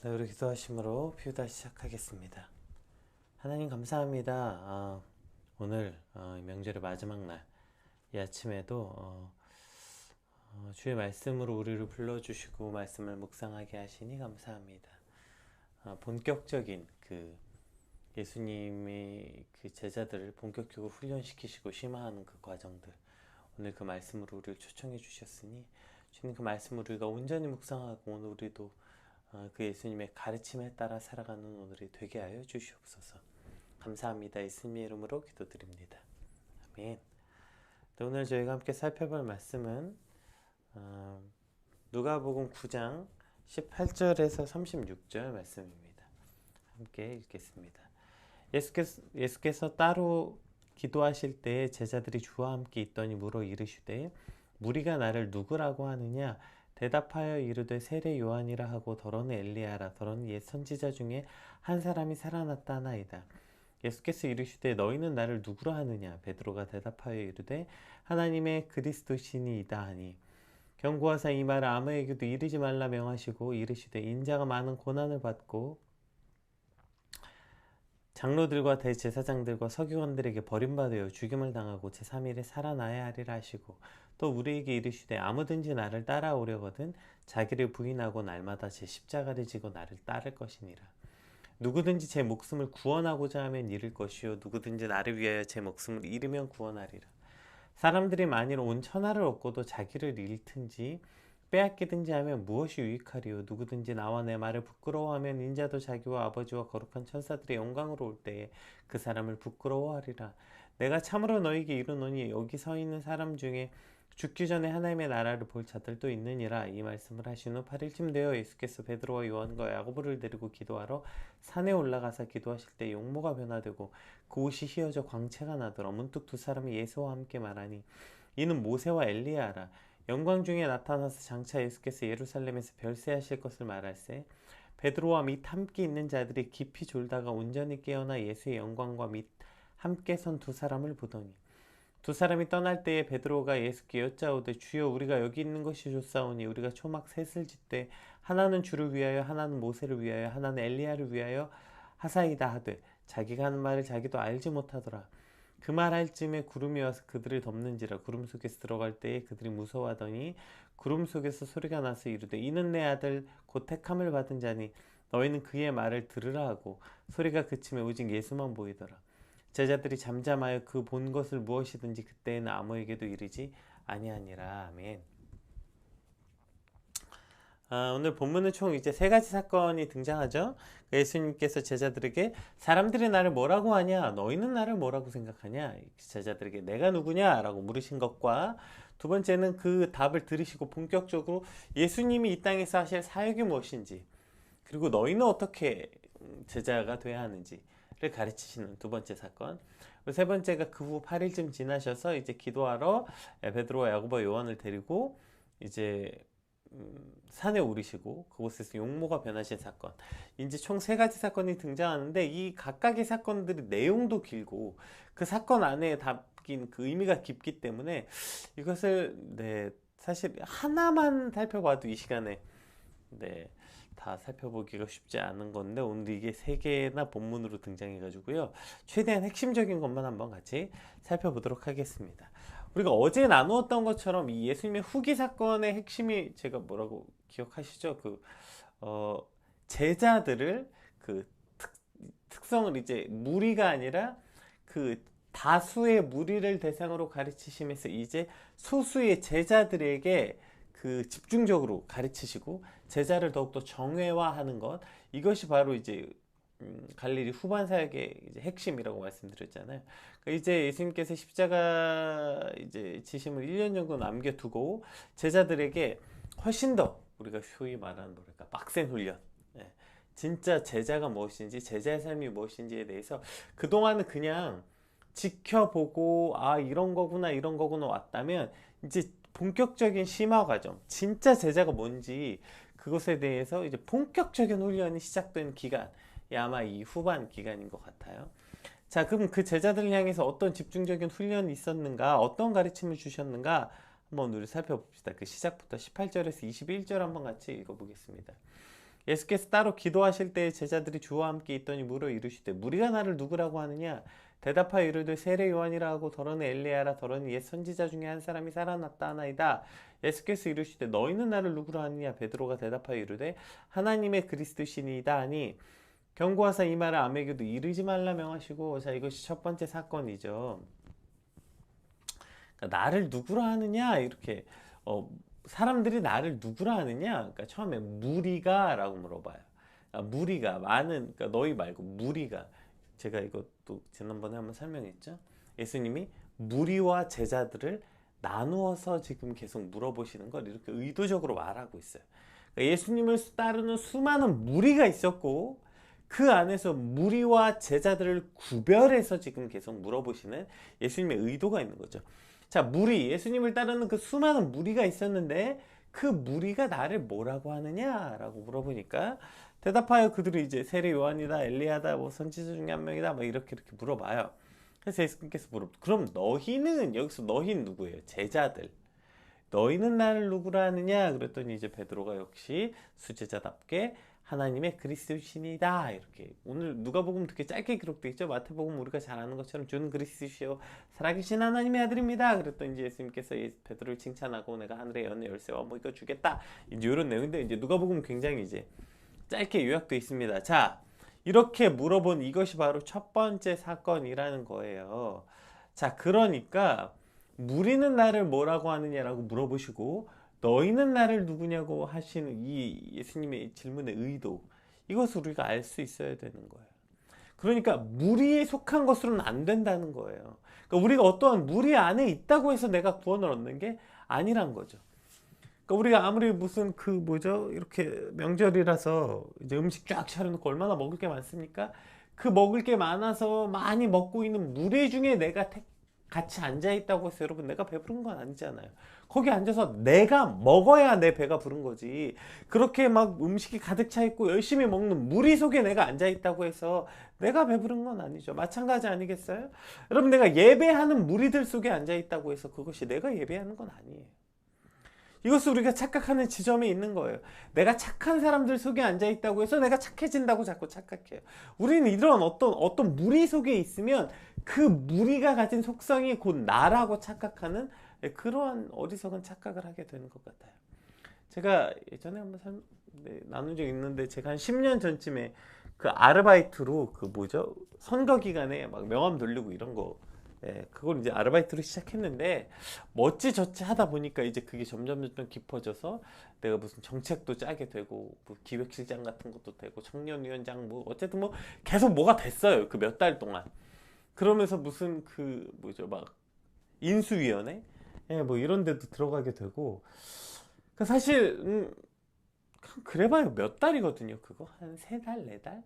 네, 우리 기도하심으로 피우다 시작하겠습니다. 하나님 감사합니다. 오늘 명절의 마지막 날 이 아침에도 주의 말씀으로 우리를 불러주시고 말씀을 묵상하게 하시니 감사합니다. 본격적인 그 예수님의 그 제자들을 본격적으로 훈련시키시고 심화하는 그 과정들, 오늘 그 말씀으로 우리를 초청해 주셨으니 주님 그 말씀을 우리가 온전히 묵상하고 오늘 우리도 그 예수님의 가르침에 따라 살아가는 오늘이 되게 하여 주시옵소서. 감사합니다. 예수님의 이름으로 기도드립니다. 아멘. 오늘 저희가 함께 살펴볼 말씀은 누가복음 9장 18절에서 36절 말씀입니다. 함께 읽겠습니다. 예수께서 따로 기도하실 때에 제자들이 주와 함께 있더니 물어 이르시되 무리가 나를 누구라고 하느냐? 대답하여 이르되 세례 요한이라 하고 더러는 엘리야라 더러는 옛 선지자 중에 한 사람이 살아났다 하나이다. 예수께서 이르시되 너희는 나를 누구라 하느냐? 베드로가 대답하여 이르되 하나님의 그리스도시니이다 하니 경고하사 이 말을 아무에게도 이르지 말라 명하시고 이르시되 인자가 많은 고난을 받고 장로들과 대제사장들과 서기관들에게 버림받아 죽임을 당하고 제3일에 살아나야 하리라 하시고 또 우리에게 이르시되 아무든지 나를 따라오려거든 자기를 부인하고 날마다 제 십자가를 지고 나를 따를 것이니라. 누구든지 제 목숨을 구원하고자 하면 잃을 것이요 누구든지 나를 위하여 제 목숨을 잃으면 구원하리라. 사람들이 만일 온 천하를 얻고도 자기를 잃든지 빼앗기든지 하면 무엇이 유익하리요? 누구든지 나와 내 말을 부끄러워하면 인자도 자기와 아버지와 거룩한 천사들의 영광으로 올 때에 그 사람을 부끄러워하리라. 내가 참으로 너희에게 이르노니 여기 서 있는 사람 중에 죽기 전에 하나님의 나라를 볼 자들도 있느니라. 이 말씀을 하신 후 8일쯤 되어 예수께서 베드로와 요한과 야고보를 데리고 기도하러 산에 올라가서 기도하실 때 용모가 변화되고 그 옷이 휘어져 광채가 나더라. 문득 두 사람이 예수와 함께 말하니 이는 모세와 엘리야라. 영광 중에 나타나서 장차 예수께서 예루살렘에서 별세하실 것을 말할세 베드로와 및 함께 있는 자들이 깊이 졸다가 온전히 깨어나 예수의 영광과 및 함께 선 두 사람을 보더니 두 사람이 떠날 때에 베드로가 예수께 여짜오되 주여 우리가 여기 있는 것이 좋사오니 우리가 초막 셋을 짓되 하나는 주를 위하여 하나는 모세를 위하여 하나는 엘리야를 위하여 하사이다 하되 자기가 하는 말을 자기도 알지 못하더라. 그 말할 쯤에 구름이 와서 그들을 덮는지라. 구름 속에서 들어갈 때에 그들이 무서워하더니 구름 속에서 소리가 나서 이르되 이는 내 아들 곧 택함을 받은 자니 너희는 그의 말을 들으라 하고 소리가 그치매 오직 예수만 보이더라. 제자들이 잠잠하여 그 본 것을 무엇이든지 그때에는 아무에게도 이르지 아니하니라. 아멘. 오늘 본문은 총 이제 세 가지 사건이 등장하죠. 예수님께서 제자들에게 사람들이 나를 뭐라고 하냐? 너희는 나를 뭐라고 생각하냐? 제자들에게 내가 누구냐? 라고 물으신 것과 두 번째는 그 답을 들으시고 본격적으로 예수님이 이 땅에서 하실 사역이 무엇인지 그리고 너희는 어떻게 제자가 돼야 하는지를 가르치시는 두 번째 사건. 세 번째가 그 후 8일쯤 지나셔서 이제 기도하러 베드로와 야고보 요한을 데리고 이제 산에 오르시고 그곳에서 용모가 변하신 사건. 이제 총 세 가지 사건이 등장하는데 이 각각의 사건들이 내용도 길고 그 사건 안에 담긴 그 의미가 깊기 때문에 이것을 사실 하나만 살펴봐도 이 시간에 다 살펴보기가 쉽지 않은 건데 오늘 이게 세 개나 본문으로 등장해 가지고요. 최대한 핵심적인 것만 한번 같이 살펴보도록 하겠습니다. 우리가 어제 나누었던 것처럼 이 예수님의 후기 사건의 핵심이 제가 뭐라고 기억하시죠? 제자들을 특성을 이제 무리가 아니라 그 다수의 무리를 대상으로 가르치시면서 이제 소수의 제자들에게 그 집중적으로 가르치시고 제자를 더욱더 정회화하는 것, 이것이 바로 이제 갈릴리 후반 사역의 이제 핵심이라고 말씀드렸잖아요. 그러니까 이제 예수님께서 십자가 이제 지심을 1년 정도 남겨두고 제자들에게 훨씬 더 우리가 소위 말하는 뭐랄까 빡센 훈련, 진짜 제자가 무엇인지 제자의 삶이 무엇인지에 대해서 그동안은 그냥 지켜보고 이런 거구나 이런 거구나 왔다면 이제 본격적인 심화 과정, 진짜 제자가 뭔지 그것에 대해서 이제 본격적인 훈련이 시작된 기간이 아마 이 후반 기간인 것 같아요. 자, 그럼 그 제자들을 향해서 어떤 집중적인 훈련이 있었는가, 어떤 가르침을 주셨는가 한번 우리 살펴봅시다. 그 시작부터 18절에서 21절 한번 같이 읽어보겠습니다. 예수께서 따로 기도하실 때 제자들이 주와 함께 있더니 물어 이르시되 무리가 나를 누구라고 하느냐? 대답하여 이르되 세례 요한이라 하고 더러는 엘리야라 더러는 옛 선지자 중에 한 사람이 살아났다 하나이다. 예수께서 이르시되 너희는 나를 누구라 하느냐? 베드로가 대답하여 이르되 하나님의 그리스도시니이다 하니 경고하사 이 말을 아메게도 이르지 말라 명하시고, 자, 이것이 첫 번째 사건이죠. 그러니까 나를 누구라 하느냐 이렇게 사람들이 나를 누구라 하느냐. 그러니까 처음에 무리가라고 물어봐요. 무리가 많은, 그러니까 너희 말고 무리가. 제가 이것도 지난번에 한번 설명했죠. 예수님이 무리와 제자들을 나누어서 지금 계속 물어보시는 걸 이렇게 의도적으로 말하고 있어요. 그러니까 예수님을 따르는 수많은 무리가 있었고 그 안에서 무리와 제자들을 구별해서 지금 계속 물어보시는 예수님의 의도가 있는 거죠. 자, 무리, 예수님을 따르는 그 수많은 무리가 있었는데 그 무리가 나를 뭐라고 하느냐라고 물어보니까 대답하여 그들이 이제 세례 요한이다, 엘리야다, 뭐 선지자 중에 한 명이다, 뭐 이렇게 물어봐요. 그래서 예수님께서 그럼 너희는, 여기서 너희는 누구예요? 제자들. 너희는 나를 누구라 하느냐? 그랬더니 이제 베드로가 역시 수제자답게 하나님의 그리스도시니이다. 이렇게 오늘 누가복음 되게 짧게 기록되어 있죠. 마태복음 우리가 잘 아는 것처럼 주는 그리스도시요 살아계신 하나님의 아들입니다. 그랬더니 이제 예수님께서 베드로를 칭찬하고 내가 하늘의 연의 열쇠와 뭐 이거 주겠다. 이제 이런 내용인데 이제 누가복음 굉장히 이제 짧게 요약되어 있습니다. 자, 이렇게 물어본 이것이 바로 첫 번째 사건이라는 거예요. 자, 그러니까 무리는 나를 뭐라고 하느냐라고 물어보시고 너희는 나를 누구냐고 하시는 이 예수님의 질문의 의도, 이것을 우리가 알 수 있어야 되는 거예요. 그러니까 무리에 속한 것으로는 안 된다는 거예요. 그러니까 우리가 어떠한 무리 안에 있다고 해서 내가 구원을 얻는 게 아니란 거죠. 그러니까 우리가 아무리 무슨 이렇게 명절이라서 이제 음식 쫙 차려놓고 얼마나 먹을 게 많습니까? 그 먹을 게 많아서 많이 먹고 있는 무리 중에 내가 같이 앉아 있다고 해서 여러분 내가 배부른 건 아니잖아요. 거기 앉아서 내가 먹어야 내 배가 부른 거지. 그렇게 막 음식이 가득 차 있고 열심히 먹는 무리 속에 내가 앉아 있다고 해서 내가 배부른 건 아니죠. 마찬가지 아니겠어요? 여러분 내가 예배하는 무리들 속에 앉아 있다고 해서 그것이 내가 예배하는 건 아니에요. 이것을 우리가 착각하는 지점에 있는 거예요. 내가 착한 사람들 속에 앉아 있다고 해서 내가 착해진다고 자꾸 착각해요. 우리는 이런 어떤 무리 속에 있으면 그 무리가 가진 속성이 곧 나라고 착각하는 그러한 어리석은 착각을 하게 되는 것 같아요. 제가 예전에 한번 나눈 적 있는데 제가 한 10년 전쯤에 그 아르바이트로 선거 기간에 막 명함 돌리고 이런 거, 그걸 이제 아르바이트로 시작했는데 어찌저찌 하다 보니까 이제 그게 점점 깊어져서 내가 무슨 정책도 짜게 되고 뭐 기획실장 같은 것도 되고 청년위원장 뭐 어쨌든 뭐 계속 뭐가 됐어요. 그 몇 달 동안. 그러면서 무슨 막 인수위원회 뭐 이런 데도 들어가게 되고, 사실 그래봐요 몇 달이거든요. 그거 한 3달 4달.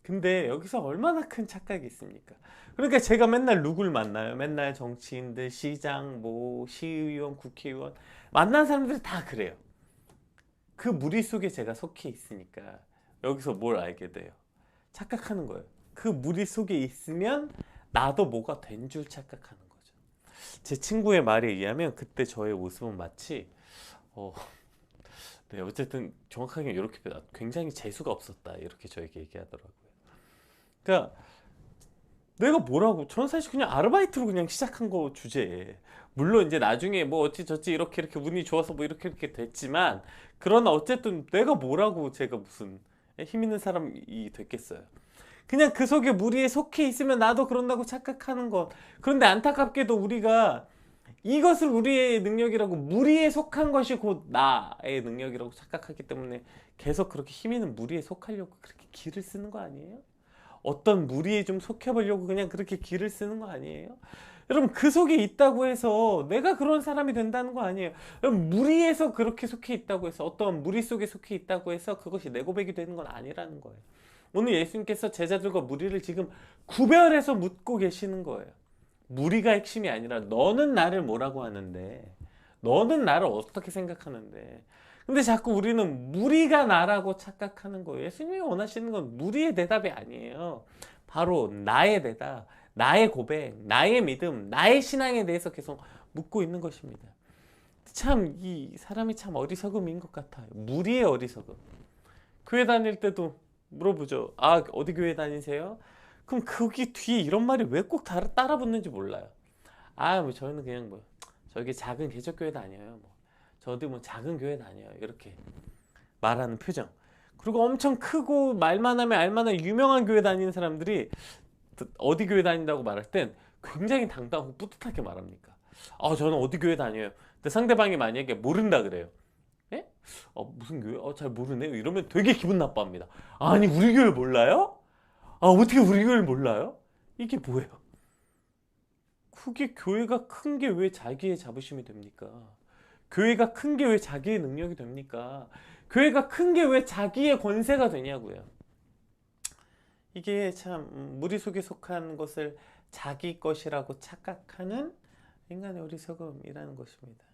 근데 여기서 얼마나 큰 착각이 있습니까? 그러니까 제가 맨날 누굴 만나요? 맨날 정치인들, 시장, 시의원, 국회의원 만난 사람들이 다 그래요. 그 무리 속에 제가 속해 있으니까 여기서 뭘 알게 돼요? 착각하는 거예요. 그 무리 속에 있으면 나도 뭐가 된 줄 착각하는 거죠. 제 친구의 말에 의하면 그때 저의 모습은 마치 네, 어쨌든 정확하게 이렇게 굉장히 재수가 없었다 이렇게 저에게 얘기하더라고요. 그러니까 내가 뭐라고, 저는 사실 그냥 아르바이트로 그냥 시작한 거 주제에, 물론 이제 나중에 뭐 어찌저찌 이렇게 운이 좋아서 뭐 이렇게 됐지만, 그러나 어쨌든 내가 뭐라고 제가 무슨 힘 있는 사람이 됐겠어요. 그냥 그 속에 무리에 속해 있으면 나도 그런다고 착각하는 것. 그런데 안타깝게도 우리가 이것을 우리의 능력이라고, 무리에 속한 것이 곧 나의 능력이라고 착각하기 때문에 계속 그렇게 힘 있는 무리에 속하려고 그렇게 기를 쓰는 거 아니에요? 어떤 무리에 좀 속해보려고 그냥 그렇게 기를 쓰는 거 아니에요? 여러분 그 속에 있다고 해서 내가 그런 사람이 된다는 거 아니에요. 여러분 무리에서 그렇게 속해 있다고 해서, 어떤 무리 속에 속해 있다고 해서 그것이 내 고백이 되는 건 아니라는 거예요. 오늘 예수님께서 제자들과 무리를 지금 구별해서 묻고 계시는 거예요. 무리가 핵심이 아니라 너는 나를 뭐라고 하는데, 너는 나를 어떻게 생각하는데. 근데 자꾸 우리는 무리가 나라고 착각하는 거예요. 예수님이 원하시는 건 무리의 대답이 아니에요. 바로 나의 대답, 나의 고백, 나의 믿음, 나의 신앙에 대해서 계속 묻고 있는 것입니다. 참 이 사람이 참 어리석음인 것 같아요. 무리의 어리석음. 교회 다닐 때도 물어보죠. 아, 어디 교회 다니세요? 그럼 거기 뒤에 이런 말이 왜 꼭 따라 붙는지 몰라요. 아, 뭐 저희는 그냥 뭐 저기 작은 개척교회 다녀요. 뭐 저도 뭐 작은 교회 다녀요. 이렇게 말하는 표정. 그리고 엄청 크고 말만 하면 알만한 유명한 교회 다니는 사람들이 어디 교회 다닌다고 말할 땐 굉장히 당당하고 뿌듯하게 말합니까? 아, 저는 어디 교회 다녀요. 근데 상대방이 만약에 모른다 그래요. 예? 무슨 교회? 잘 모르네요. 이러면 되게 기분 나빠합니다. 아니, 우리 교회 몰라요? 아, 어떻게 우리 교회를 몰라요? 이게 뭐예요? 그게 교회가 큰 게 왜 자기의 자부심이 됩니까? 교회가 큰 게 왜 자기의 능력이 됩니까? 교회가 큰 게 왜 자기의 권세가 되냐고요. 이게 참 무리 속에 속한 것을 자기 것이라고 착각하는 인간의 어리석음이라는 것입니다.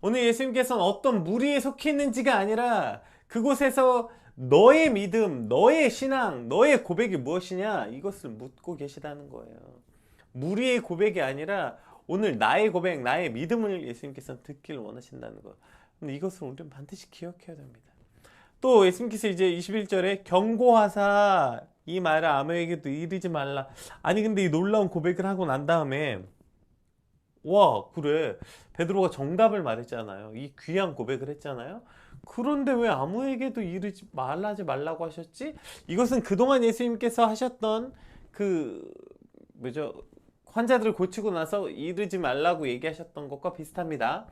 오늘 예수님께서는 어떤 무리에 속해 있는지가 아니라 그곳에서 너의 믿음, 너의 신앙, 너의 고백이 무엇이냐 이것을 묻고 계시다는 거예요. 무리의 고백이 아니라 오늘 나의 고백, 나의 믿음을 예수님께서는 듣기를 원하신다는 거. 근데 이것을 우리는 반드시 기억해야 됩니다. 또 예수님께서 이제 21절에 경고하사 이 말을 아무에게도 이르지 말라. 아니 근데 이 놀라운 고백을 하고 난 다음에 와 그래 베드로가 정답을 말했잖아요. 이 귀한 고백을 했잖아요. 그런데 왜 아무에게도 이르지 말라고 하셨지? 이것은 그동안 예수님께서 하셨던 그 뭐죠? 환자들을 고치고 나서 이르지 말라고 얘기하셨던 것과 비슷합니다.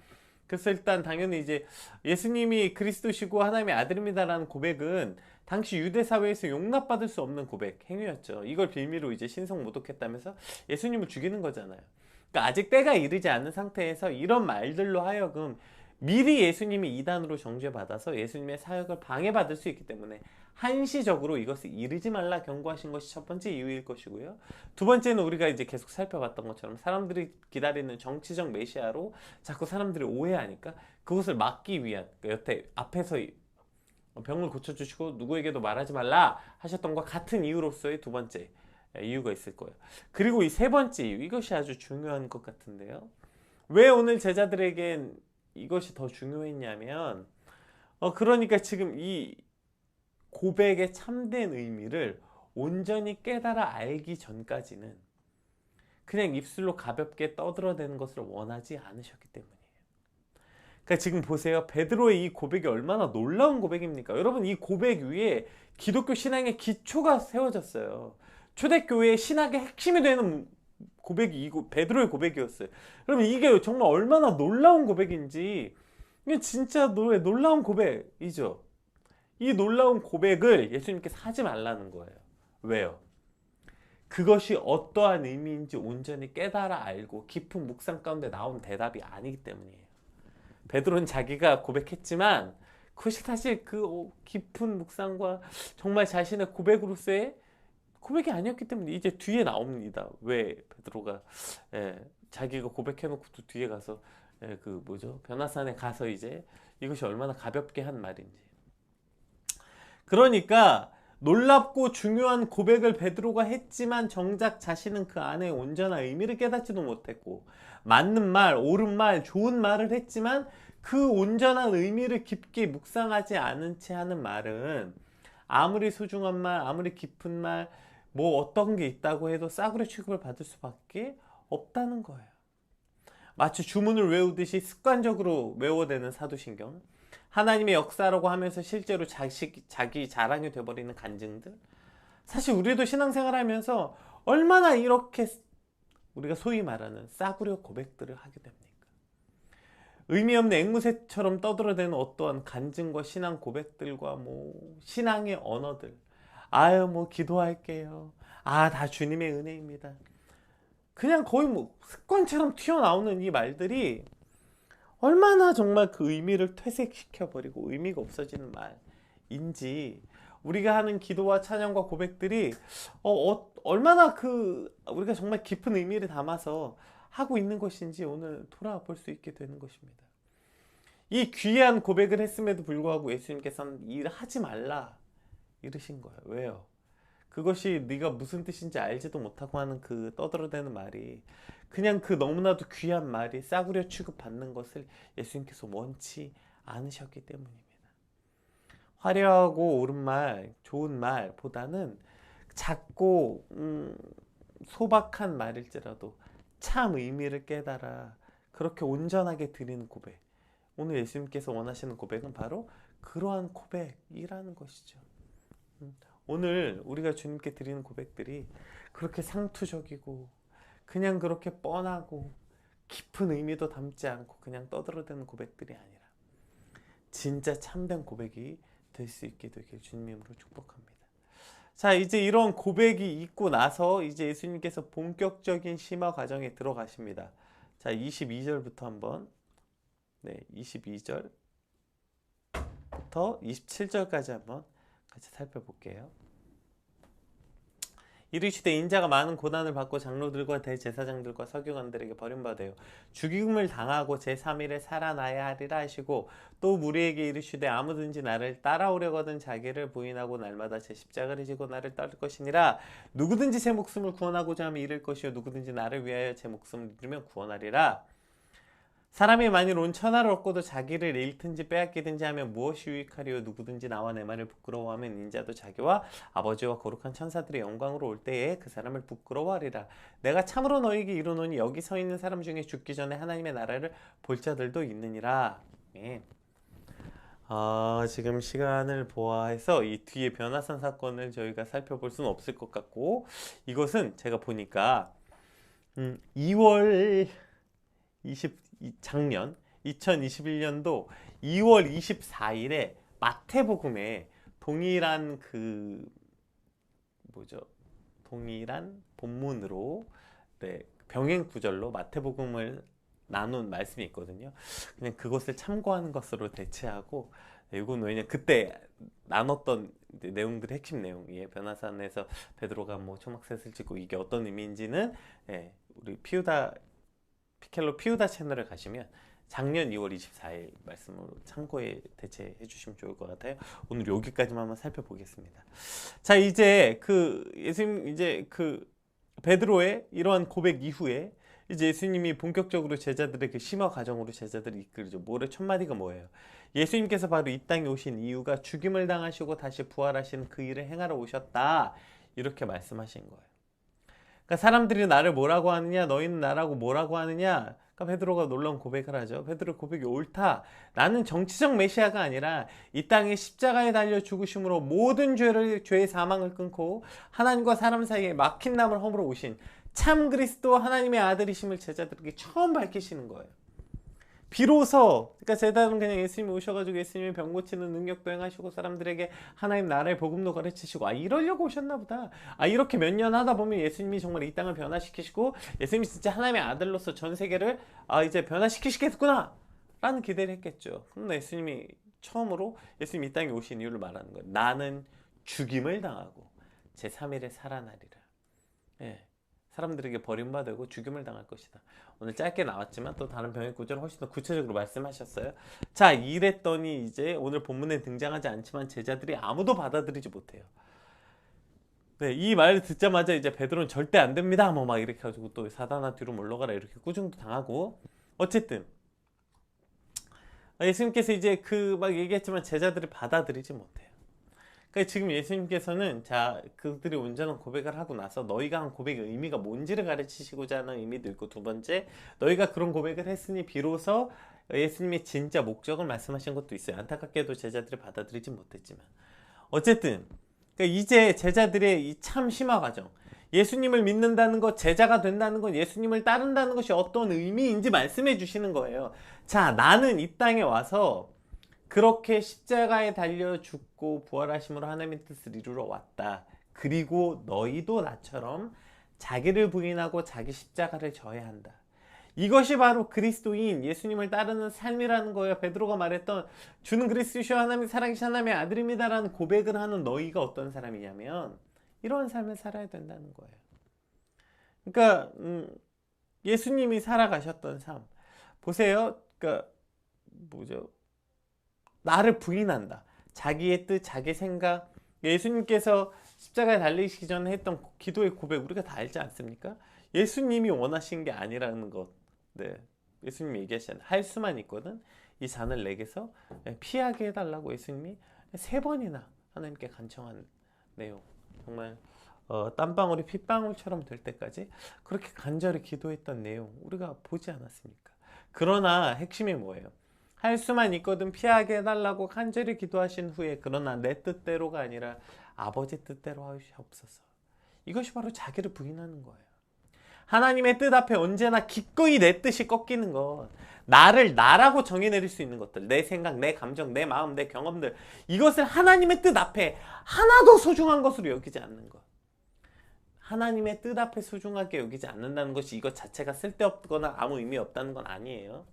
그래서 일단 당연히 이제 예수님이 그리스도시고 하나님의 아들입니다라는 고백은 당시 유대 사회에서 용납받을 수 없는 고백 행위였죠. 이걸 빌미로 이제 신성 모독했다면서 예수님을 죽이는 거잖아요. 그러니까 아직 때가 이르지 않은 상태에서 이런 말들로 하여금 미리 예수님이 이단으로 정죄받아서 예수님의 사역을 방해받을 수 있기 때문에 한시적으로 이것을 이르지 말라 경고하신 것이 첫 번째 이유일 것이고요. 두 번째는 우리가 이제 계속 살펴봤던 것처럼 사람들이 기다리는 정치적 메시아로 자꾸 사람들이 오해하니까 그것을 막기 위한 여태 앞에서 병을 고쳐주시고 누구에게도 말하지 말라 하셨던 것과 같은 이유로서의 두 번째 이유가 있을 거예요. 그리고 이 세 번째 이유, 이것이 아주 중요한 것 같은데요. 왜 오늘 제자들에겐 이것이 더 중요했냐면 그러니까 지금 이 고백의 참된 의미를 온전히 깨달아 알기 전까지는 그냥 입술로 가볍게 떠들어대는 것을 원하지 않으셨기 때문이에요. 그러니까 지금 보세요. 베드로의 이 고백이 얼마나 놀라운 고백입니까? 여러분 이 고백 위에 기독교 신앙의 기초가 세워졌어요. 초대교회의 신학의 핵심이 되는 고백이 베드로의 고백이었어요. 그러면 이게 정말 얼마나 놀라운 고백인지 이게 진짜 놀라운 고백이죠. 이 놀라운 고백을 예수님께서 하지 말라는 거예요. 왜요? 그것이 어떠한 의미인지 온전히 깨달아 알고 깊은 묵상 가운데 나온 대답이 아니기 때문이에요. 베드로는 자기가 고백했지만 그것이 사실 그 깊은 묵상과 정말 자신의 고백으로서의 고백이 아니었기 때문에 이제 뒤에 나옵니다. 왜 베드로가 자기가 고백해놓고 또 뒤에 가서 그 뭐죠? 변화산에 가서 이제 이것이 얼마나 가볍게 한 말인지. 그러니까 놀랍고 중요한 고백을 베드로가 했지만 정작 자신은 그 안에 온전한 의미를 깨닫지도 못했고 맞는 말, 옳은 말, 좋은 말을 했지만 그 온전한 의미를 깊게 묵상하지 않은 채 하는 말은 아무리 소중한 말, 아무리 깊은 말, 뭐 어떤 게 있다고 해도 싸구려 취급을 받을 수밖에 없다는 거예요. 마치 주문을 외우듯이 습관적으로 외워대는 사도신경, 하나님의 역사라고 하면서 실제로 자기 자랑이 돼버리는 간증들. 사실 우리도 신앙생활 하면서 얼마나 이렇게 우리가 소위 말하는 싸구려 고백들을 하게 됩니까? 의미 없는 앵무새처럼 떠들어대는 어떠한 간증과 신앙 고백들과 뭐 신앙의 언어들. 아유 뭐 기도할게요. 다 주님의 은혜입니다. 그냥 거의 뭐 습관처럼 튀어나오는 이 말들이 얼마나 정말 그 의미를 퇴색시켜버리고 의미가 없어지는 말인지 우리가 하는 기도와 찬양과 고백들이 얼마나 우리가 정말 깊은 의미를 담아서 하고 있는 것인지 오늘 돌아볼 수 있게 되는 것입니다. 이 귀한 고백을 했음에도 불구하고 예수님께서는 일하지 말라 이러신 거예요. 왜요? 그것이 네가 무슨 뜻인지 알지도 못하고 하는 그 떠들어대는 말이 그냥 그 너무나도 귀한 말이 싸구려 취급받는 것을 예수님께서 원치 않으셨기 때문입니다. 화려하고 옳은 말, 좋은 말보다는 작고 소박한 말일지라도 참 의미를 깨달아 그렇게 온전하게 드리는 고백. 오늘 예수님께서 원하시는 고백은 바로 그러한 고백이라는 것이죠. 오늘 우리가 주님께 드리는 고백들이 그렇게 상투적이고 그냥 그렇게 뻔하고 깊은 의미도 담지 않고 그냥 떠들어대는 고백들이 아니라 진짜 참된 고백이 될 수 있게 되길 주님으로 축복합니다. 자, 이제 이런 고백이 있고 나서 이제 예수님께서 본격적인 심화 과정에 들어가십니다. 자, 22절부터 한번 22절부터 27절까지 한번 같이 살펴볼게요. 이르시되 인자가 많은 고난을 받고 장로들과 대제사장들과 서기관들에게 버림받아요 죽임을 당하고 제3일에 살아나야 하리라 하시고 또 무리에게 이르시되 아무든지 나를 따라오려거든 자기를 부인하고 날마다 제 십자가를 지고 나를 따를 것이니라. 누구든지 제 목숨을 구원하고자 하면 잃을 것이요 누구든지 나를 위하여 제 목숨을 잃으면 구원하리라. 사람이 만일 온 천하를 얻고도 자기를 잃든지 빼앗기든지 하면 무엇이 유익하리요. 누구든지 나와 내 말을 부끄러워하면 인자도 자기와 아버지와 거룩한 천사들의 영광으로 올 때에 그 사람을 부끄러워하리라. 내가 참으로 너희에게 이르노니 여기 서 있는 사람 중에 죽기 전에 하나님의 나라를 볼 자들도 있느니라. 예. 지금 시간을 보아해서 이 뒤에 변화산 사건을 저희가 살펴볼 수는 없을 것 같고, 이것은 제가 보니까 2월 작년 2021년도 2월 24일에 마태복음에 동일한 동일한 본문으로 병행 구절로 마태복음을 나눈 말씀이 있거든요. 그냥 그것을 참고하는 것으로 대체하고, 이건 왜냐 그때 나눴던 내용들의 핵심 내용이에요. 변화산에서 베드로가 초막셋을 찍고 이게 어떤 의미인지는 우리 피켈로 피우다 채널에 가시면 작년 2월 24일 말씀으로 참고해 대체해 주시면 좋을 것 같아요. 오늘 여기까지만 한번 살펴보겠습니다. 자, 이제 예수님 베드로의 이러한 고백 이후에 이제 예수님이 본격적으로 제자들의 심화 과정으로 제자들을 이끌죠. 모래 첫 마디가 뭐예요? 예수님께서 바로 이 땅에 오신 이유가 죽임을 당하시고 다시 부활하신 그 일을 행하러 오셨다. 이렇게 말씀하신 거예요. 그러니까 사람들이 나를 뭐라고 하느냐, 너희는 나라고 뭐라고 하느냐. 그러니까 베드로가 놀라운 고백을 하죠. 베드로 고백이 옳다. 나는 정치적 메시아가 아니라 이 땅에 십자가에 달려 죽으심으로 모든 죄의 사망을 끊고 하나님과 사람 사이에 막힌 남을 허물어 오신 참 그리스도 하나님의 아들이심을 제자들에게 처음 밝히시는 거예요. 비로소 그러니까 제자들은 그냥 예수님이 오셔가지고 예수님이 병 고치는 능력도 행하시고 사람들에게 하나님 나라의 복음도 가르치시고 이러려고 오셨나 보다. 이렇게 몇 년 하다 보면 예수님이 정말 이 땅을 변화시키시고 예수님이 진짜 하나님의 아들로서 전 세계를 이제 변화시키시겠구나 라는 기대를 했겠죠. 그런데 예수님이 처음으로 예수님 이 땅에 오신 이유를 말하는 거예요. 나는 죽임을 당하고 제3일에 살아나리라. 사람들에게 버림받고 죽임을 당할 것이다. 오늘 짧게 나왔지만 또 다른 병행 구절을 훨씬 더 구체적으로 말씀하셨어요. 자, 이랬더니 이제 오늘 본문에 등장하지 않지만 제자들이 아무도 받아들이지 못해요. 이 말을 듣자마자 이제 베드로는 절대 안 됩니다. 막 이렇게 해가지고 또 사단아 뒤로 물러가라 이렇게 꾸중도 당하고, 어쨌든 예수님께서 이제 막 얘기했지만 제자들이 받아들이지 못해요. 그러니까 지금 예수님께서는 그들이 온전한 고백을 하고 나서 너희가 한 고백의 의미가 뭔지를 가르치시고자 하는 의미도 있고, 두 번째 너희가 그런 고백을 했으니 비로소 예수님의 진짜 목적을 말씀하신 것도 있어요. 안타깝게도 제자들이 받아들이지 못했지만 어쨌든 그러니까 이제 제자들의 이 참 심화 과정, 예수님을 믿는다는 것, 제자가 된다는 것, 예수님을 따른다는 것이 어떤 의미인지 말씀해 주시는 거예요. 자, 나는 이 땅에 와서 그렇게 십자가에 달려 죽고 부활하심으로 하나님의 뜻을 이루러 왔다. 그리고 너희도 나처럼 자기를 부인하고 자기 십자가를 져야 한다. 이것이 바로 그리스도인 예수님을 따르는 삶이라는 거예요. 베드로가 말했던 주는 그리스도시요 하나님 살아계신 하나님의 아들입니다 라는 고백을 하는 너희가 어떤 사람이냐면 이런 삶을 살아야 된다는 거예요. 그러니까 예수님이 살아가셨던 삶 보세요. 그러니까 나를 부인한다. 자기의 뜻, 자기 생각. 예수님께서 십자가에 달리시기 전에 했던 기도의 고백 우리가 다 알지 않습니까? 예수님이 원하신 게 아니라는 것. 예수님이 얘기하시잖아요. 할 수만 있거든 이 잔을 내게서 피하게 해달라고 예수님이 3번이나 하나님께 간청한 내용, 정말 땀방울이 핏방울처럼 될 때까지 그렇게 간절히 기도했던 내용 우리가 보지 않았습니까? 그러나 핵심이 뭐예요? 할 수만 있거든 피하게 해달라고 간절히 기도하신 후에, 그러나 내 뜻대로가 아니라 아버지 뜻대로 하시옵소서. 이것이 바로 자기를 부인하는 거예요. 하나님의 뜻 앞에 언제나 기꺼이 내 뜻이 꺾이는 것, 나를 나라고 정의 내릴 수 있는 것들, 내 생각, 내 감정, 내 마음, 내 경험들, 이것을 하나님의 뜻 앞에 하나도 소중한 것으로 여기지 않는 것, 하나님의 뜻 앞에 소중하게 여기지 않는다는 것이 이것 자체가 쓸데없거나 아무 의미 없다는 건 아니에요.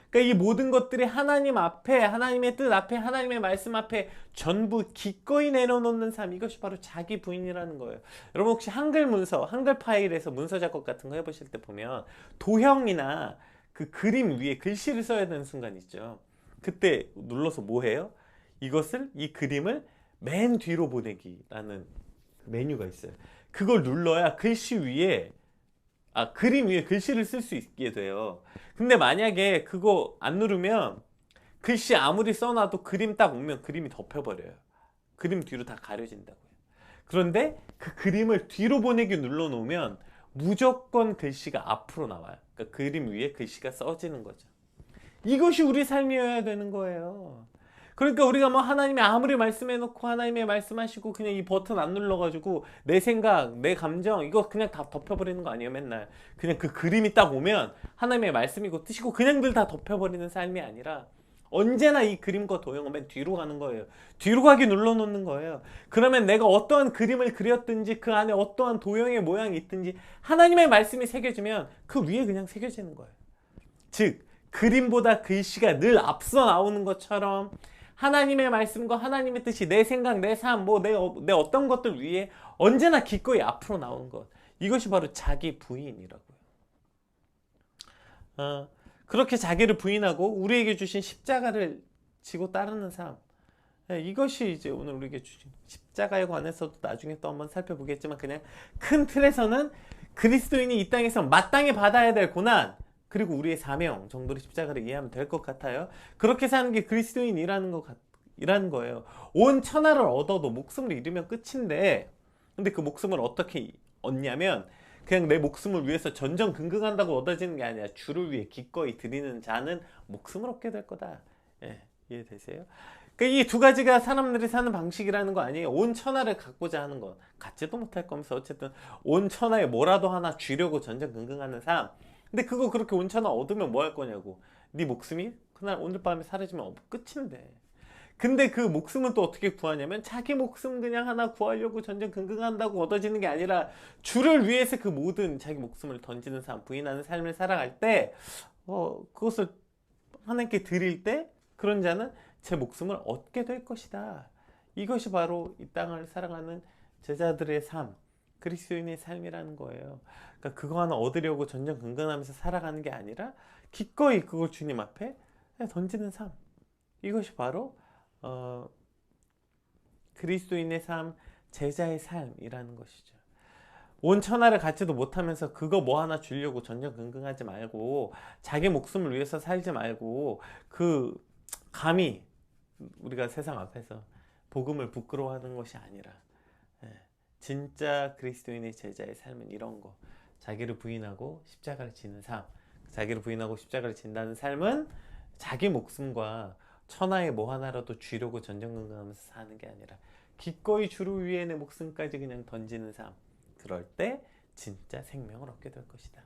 그러니까 이 모든 것들이 하나님 앞에, 하나님의 뜻 앞에, 하나님의 말씀 앞에 전부 기꺼이 내려놓는 삶, 이것이 바로 자기 부인이라는 거예요. 여러분 혹시 한글 문서, 한글 파일에서 문서 작업 같은 거 해보실 때 보면 도형이나 그 그림 위에 글씨를 써야 되는 순간 있죠. 그때 눌러서 뭐 해요? 이것을, 이 그림을 맨 뒤로 보내기라는 메뉴가 있어요. 그걸 눌러야 글씨 위에, 그림 위에 글씨를 쓸 수 있게 돼요. 근데 만약에 그거 안 누르면 글씨 아무리 써놔도 그림 딱 오면 그림이 덮여버려요. 그림 뒤로 다 가려진다고요. 그런데 그 그림을 뒤로 보내기 눌러놓으면 무조건 글씨가 앞으로 나와요. 그러니까 그림 위에 글씨가 써지는 거죠. 이것이 우리 삶이어야 되는 거예요. 그러니까 우리가 뭐 하나님이 아무리 말씀해놓고 하나님의 말씀하시고 그냥 이 버튼 안 눌러가지고 내 생각, 내 감정 이거 그냥 다 덮여버리는 거 아니에요. 맨날 그냥 그 그림이 딱 오면 하나님의 말씀이고 뜻이고 그냥들 다 덮여버리는 삶이 아니라 언제나 이 그림과 도형은 맨 뒤로 가는 거예요. 뒤로 가기 눌러놓는 거예요. 그러면 내가 어떠한 그림을 그렸든지 그 안에 어떠한 도형의 모양이 있든지 하나님의 말씀이 새겨지면 그 위에 그냥 새겨지는 거예요. 즉 그림보다 글씨가 늘 앞서 나오는 것처럼 하나님의 말씀과 하나님의 뜻이 내 생각, 내 삶, 내 어떤 것들 위에 언제나 기꺼이 앞으로 나오는 것, 이것이 바로 자기 부인이라고요. 그렇게 자기를 부인하고 우리에게 주신 십자가를 지고 따르는 삶, 이것이 이제 오늘 우리에게 주신 십자가에 관해서도 나중에 또 한번 살펴보겠지만, 그냥 큰 틀에서는 그리스도인이 이 땅에서 마땅히 받아야 될 고난 그리고 우리의 사명 정도로 십자가를 이해하면 될 것 같아요. 그렇게 사는 게 그리스도인이라는 거예요. 온 천하를 얻어도 목숨을 잃으면 끝인데, 근데 그 목숨을 어떻게 얻냐면 그냥 내 목숨을 위해서 전전긍긍한다고 얻어지는 게 아니라 주를 위해 기꺼이 드리는 자는 목숨을 얻게 될 거다. 이해되세요? 그러니까 이 두 가지가 사람들이 사는 방식이라는 거 아니에요. 온 천하를 갖고자 하는 것, 갖지도 못할 거면서 어쨌든 온 천하에 뭐라도 하나 쥐려고 전전긍긍하는 삶. 근데 그거 그렇게 온 천하 얻으면 뭐 할 거냐고. 네 목숨이 그날 오늘 밤에 사라지면 끝인데. 근데 그 목숨은 또 어떻게 구하냐면 자기 목숨 그냥 하나 구하려고 전전긍긍한다고 얻어지는 게 아니라 주를 위해서 그 모든 자기 목숨을 던지는 삶, 부인하는 삶을 살아갈 때 그것을 하나님께 드릴 때 그런 자는 제 목숨을 얻게 될 것이다. 이것이 바로 이 땅을 살아가는 제자들의 삶, 그리스도인의 삶이라는 거예요. 그러니까 그거 하나 얻으려고 전전긍긍하면서 살아가는 게 아니라 기꺼이 그걸 주님 앞에 던지는 삶. 이것이 바로 그리스도인의 삶, 제자의 삶이라는 것이죠. 온 천하를 갖지도 못하면서 그거 뭐 하나 주려고 전전긍긍하지 말고, 자기 목숨을 위해서 살지 말고, 감히 우리가 세상 앞에서 복음을 부끄러워하는 것이 아니라, 진짜 그리스도인의 제자의 삶은 이런 거, 자기를 부인하고 십자가를 지는 삶. 자기를 부인하고 십자가를 진다는 삶은 자기 목숨과 천하의 뭐 하나라도 쥐려고 전전긍긍하면서 사는 게 아니라 기꺼이 주를 위해 내 목숨까지 그냥 던지는 삶. 그럴 때 진짜 생명을 얻게 될 것이다.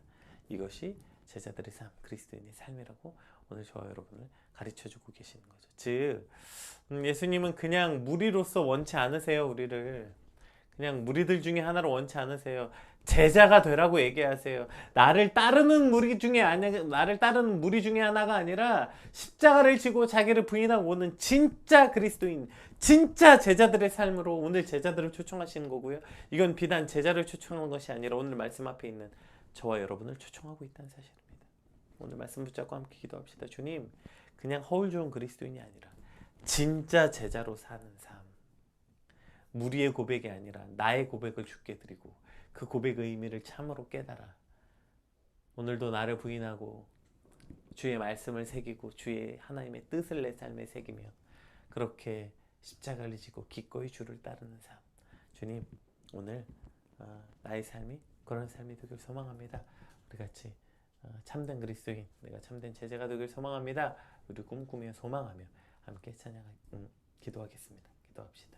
이것이 제자들의 삶, 그리스도인의 삶이라고 오늘 저와 여러분을 가르쳐주고 계시는 거죠. 즉 예수님은 그냥 무리로서 원치 않으세요. 우리를 그냥 무리들 중에 하나로 원치 않으세요. 제자가 되라고 얘기하세요. 나를 따르는 무리 중에 하나가 아니라 십자가를 지고 자기를 부인하고 오는 진짜 그리스도인, 진짜 제자들의 삶으로 오늘 제자들을 초청하시는 거고요. 이건 비단 제자를 초청하는 것이 아니라 오늘 말씀 앞에 있는 저와 여러분을 초청하고 있다는 사실입니다. 오늘 말씀 붙잡고 함께 기도합시다. 주님, 그냥 허울 좋은 그리스도인이 아니라 진짜 제자로 사는 삶, 무리의 고백이 아니라 나의 고백을 주께 드리고 그 고백의 의미를 참으로 깨달아 오늘도 나를 부인하고 주의 말씀을 새기고 주의 하나님의 뜻을 내 삶에 새기며 그렇게 십자가를 지고 기꺼이 주를 따르는 삶. 주님, 오늘 나의 삶이 그런 삶이 되길 소망합니다. 우리 같이 참된 그리스도인, 내가 참된 제자가 되길 소망합니다. 우리 꿈꾸며 소망하며 함께 기도하겠습니다. 기도합시다.